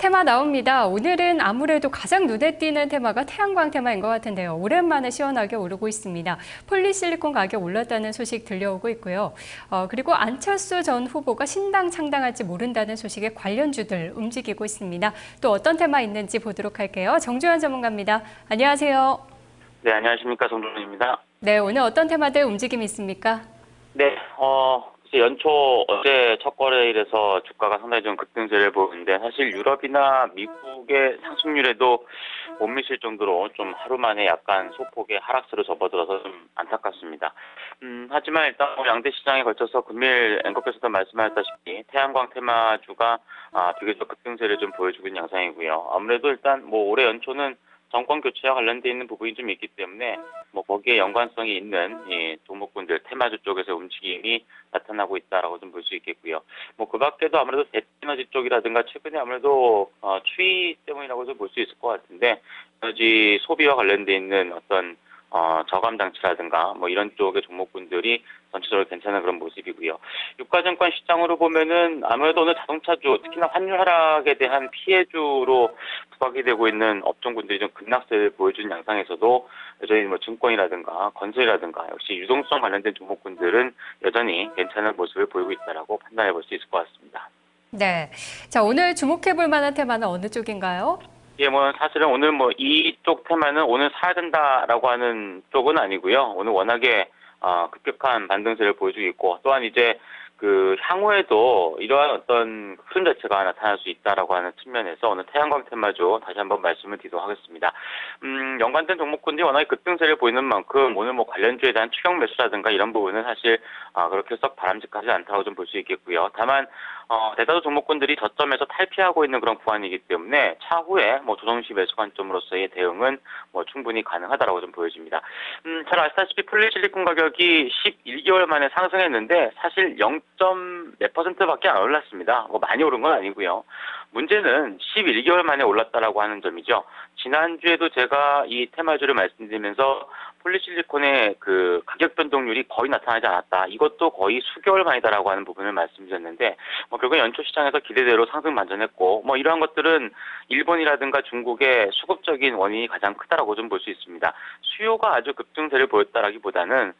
테마 나옵니다. 오늘은 아무래도 가장 눈에 띄는 테마가 태양광 테마인 것 같은데요. 오랜만에 시원하게 오르고 있습니다. 폴리실리콘 가격 올랐다는 소식 들려오고 있고요. 그리고 안철수 전 후보가 신당 창당할지 모른다는 소식에 관련주들 움직이고 있습니다. 또 어떤 테마 있는지 보도록 할게요. 정주현 전문가입니다. 안녕하세요. 네, 안녕하십니까. 정준입니다. 네, 오늘 어떤 테마들 움직임이 있습니까? 네, 이제 연초 어제 첫 거래일에서 주가가 상당히 좀 급등세를 보이는데 사실 유럽이나 미국의 상승률에도 못 미칠 정도로 좀 하루 만에 약간 소폭의 하락세로 접어들어서 좀 안타깝습니다. 하지만 일단 양대 시장에 걸쳐서 금일 앵커께서도 말씀하셨다시피 태양광 테마주가 비교적 급등세를 좀 보여주고 있는 양상이고요. 아무래도 일단 올해 연초는 정권 교체와 관련돼 있는 부분이 좀 있기 때문에 거기에 연관성이 있는 종목군들 테마주 쪽에서 움직임이 나타나고 있다라고 좀 볼 수 있겠고요. 그 밖에도 아무래도 대테너지 쪽이라든가 최근에 아무래도 추위 때문이라고 좀 볼 수 있을 것 같은데 에너지 소비와 관련돼 있는 어떤 저감 장치라든가 이런 쪽의 종목군들이 전체적으로 괜찮은 그런 모습이고요. 유가증권 시장으로 보면은 아무래도 오늘 자동차주, 특히나 환율 하락에 대한 피해주로 부각이 되고 있는 업종군들이 좀 급락세를 보여주는 양상에서도 여전히 증권이라든가 건설이라든가 역시 유동성 관련된 종목군들은 여전히 괜찮은 모습을 보이고 있다라고 판단해 볼 수 있을 것 같습니다. 네. 자, 오늘 주목해 볼 만한 테마는 어느 쪽인가요? 예, 사실은 오늘 이쪽 테마는 오늘 사야 된다라고 하는 쪽은 아니고요. 오늘 워낙에 급격한 반등세를 보여주고 있고, 또한 이제 향후에도 이러한 어떤 흐름 자체가 나타날 수 있다라고 하는 측면에서 오늘 태양광 테마주 다시 한번 말씀을 드리도록 하겠습니다. 연관된 종목군들이 워낙에 급등세를 보이는 만큼 오늘 관련주에 대한 추격 매수라든가 이런 부분은 사실 그렇게 썩 바람직하지 않다고 좀 볼 수 있겠고요. 다만 대다수 종목군들이 저점에서 탈피하고 있는 그런 구간이기 때문에 차후에 조정시 매수 관점으로서의 대응은 충분히 가능하다라고 좀 보여집니다. 잘 아시다시피 폴리실리콘 가격이 11개월 만에 상승했는데 사실 0.몇%밖에 안 올랐습니다. 많이 오른 건 아니고요. 문제는 11개월 만에 올랐다라고 하는 점이죠. 지난주에도 제가 이 테마주를 말씀드리면서 폴리실리콘의 가격 변동률이 거의 나타나지 않았다. 이것도 거의 수개월 만이다라고 하는 부분을 말씀드렸는데 결국 연초 시장에서 기대대로 상승 반전했고 이러한 것들은 일본이라든가 중국의 수급적인 원인이 가장 크다라고 좀 볼 수 있습니다. 수요가 아주 급등세를 보였다라기보다는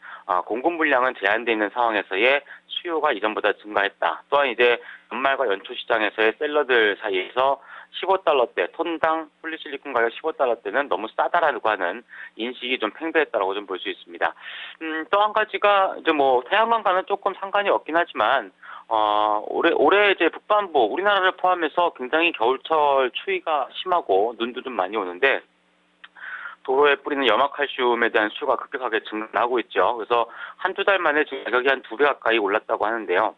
공급 물량은 제한되어 있는 상황에서의 수요가 이전보다 증가했다. 또한 이제 연말과 연초 시장에서의 셀러들 사이에서 15달러대, 톤당 폴리실리콘 가격 15달러대는 너무 싸다라고 하는 인식이 좀 팽배했다라고 좀 볼 수 있습니다. 또 한 가지가 이제 태양광과는 조금 상관이 없긴 하지만 올해 이제 북반부 우리나라를 포함해서 굉장히 겨울철 추위가 심하고 눈도 좀 많이 오는데 도로에 뿌리는 염화칼슘에 대한 수요가 급격하게 증가하고 있죠. 그래서 한두 달 만에 지금 가격이 한 2배 가까이 올랐다고 하는데요.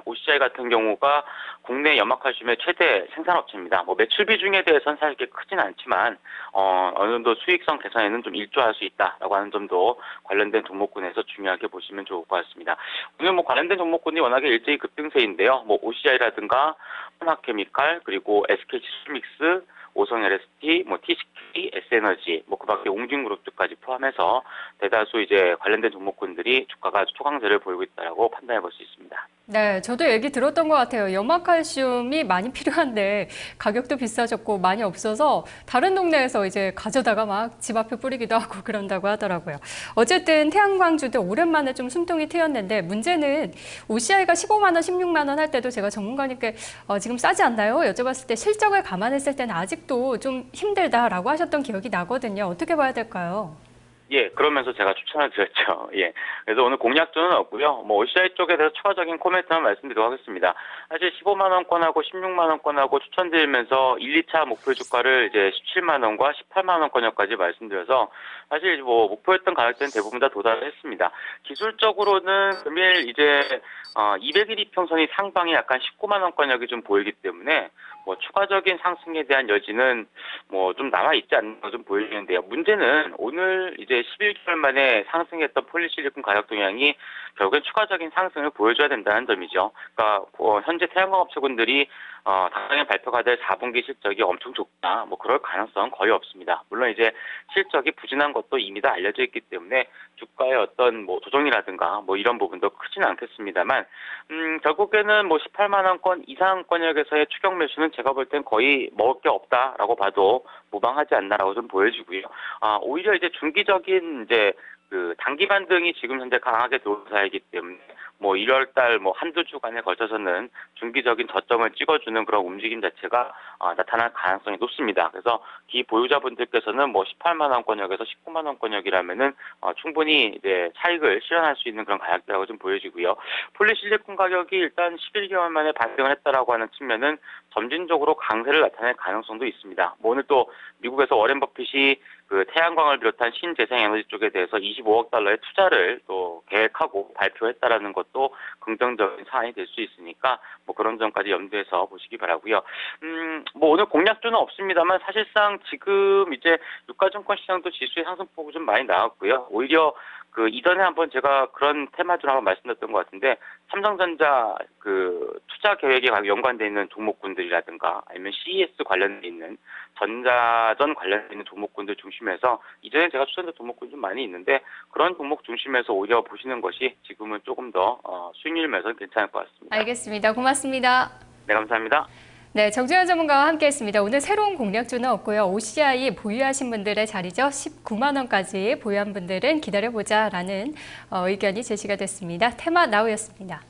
OCI 같은 경우가 국내 염화칼슘의 최대 생산업체입니다. 매출 비중에 대해서는 사실 그렇게 크진 않지만 어느 정도 수익성 개선에는 좀 일조할 수 있다라고 하는 점도 관련된 종목군에서 중요하게 보시면 좋을 것 같습니다. 오늘 관련된 종목군이 워낙에 일제히 급등세인데요. OCI라든가 하나케미칼 그리고 SK시스믹스 오성 LST, TCK, S에너지, 그 밖에 옹진그룹들까지 포함해서 대다수 이제 관련된 종목군들이 주가가 아주 초강세를 보이고 있다라고 판단해 볼 수 있습니다. 네, 저도 얘기 들었던 것 같아요. 염화칼슘이 많이 필요한데 가격도 비싸졌고 많이 없어서 다른 동네에서 이제 가져다가 막 집 앞에 뿌리기도 하고 그런다고 하더라고요. 어쨌든 태양광주도 오랜만에 좀 숨통이 트였는데 문제는 OCI가 15만 원, 16만 원 할 때도 제가 전문가님께 지금 싸지 않나요? 여쭤봤을 때 실적을 감안했을 때는 아직도 좀 힘들다라고 하셨던 기억이 나거든요. 어떻게 봐야 될까요? 예, 그러면서 제가 추천을 드렸죠. 예. 그래서 오늘 공략주는 없고요. OCI 쪽에 대해서 추가적인 코멘트만 말씀드리도록 하겠습니다. 사실 15만 원권하고 16만 원권하고 추천드리면서 1, 2차 목표 주가를 이제 17만 원과 18만 원권까지 말씀드려서 사실 목표했던 가격대는 대부분 다 도달을 했습니다. 기술적으로는 금일 이제 200일 이평선이 상방에 약간 19만 원권역이 좀 보이기 때문에 추가적인 상승에 대한 여지는 좀 남아있지 않는 거 좀 보이는데요. 문제는 오늘 이제 11개월 만에 상승했던 폴리실리콘 가격 동향이 결국엔 추가적인 상승을 보여줘야 된다는 점이죠. 그러니까 현재 태양광 업체군들이 당장에 발표가 될 4분기 실적이 엄청 좋다. 그럴 가능성은 거의 없습니다. 물론 이제 실적이 부진한 것도 이미 다 알려져 있기 때문에 주가의 어떤 조정이라든가 이런 부분도 크지는 않겠습니다만 결국에는 18만 원권 이상권역에서의 추격 매수는 제가 볼 땐 거의 먹을 게 없다라고 봐도 무방하지 않나라고 좀 보여지고요. 오히려 이제 중기적인 이제 그 단기 반등이 지금 현재 강하게 들어온 사이기 때문에 뭐 1월 달 뭐 한두 주간에 걸쳐서는 중기적인 저점을 찍어주는 그런 움직임 자체가 나타날 가능성이 높습니다. 그래서 기 보유자분들께서는 뭐 18만 원권역에서 19만 원권역이라면은 충분히 이제 차익을 실현할 수 있는 그런 가격대라고 좀 보여지고요. 폴리실리콘 가격이 일단 11개월 만에 반등을 했다라고 하는 측면은 점진적으로 강세를 나타낼 가능성도 있습니다. 뭐 오늘 또 미국에서 워렌 버핏이 그 태양광을 비롯한 신재생에너지 쪽에 대해서 25억 달러의 투자를 또 계획하고 발표했다라는 것도 긍정적인 사안이 될 수 있으니까 뭐 그런 점까지 염두해서 보시기 바라고요. 뭐 오늘 공략주는 없습니다만 사실상 지금 이제 유가증권 시장도 지수의 상승폭이 좀 많이 나왔고요. 오히려 그 이전에 한번 제가 그런 테마주를 한번 말씀드렸던 것 같은데 삼성전자 그 투자 계획에 연관돼 있는 종목군들이라든가 아니면 CES 관련돼 있는 전자전 관련돼 있는 종목군들 중심에서 이전에 제가 추천드린 종목군 좀 많이 있는데 그런 종목 중심에서 오히려 보시는 것이 지금은 조금 더 수익률 면에서는 괜찮을 것 같습니다. 알겠습니다. 고맙습니다. 네, 감사합니다. 네, 정준현 전문가와 함께했습니다. 오늘 새로운 공략주는 없고요. OCI 보유하신 분들의 자리죠. 19만 원까지 보유한 분들은 기다려보자라는 의견이 제시가 됐습니다. 테마 나우였습니다.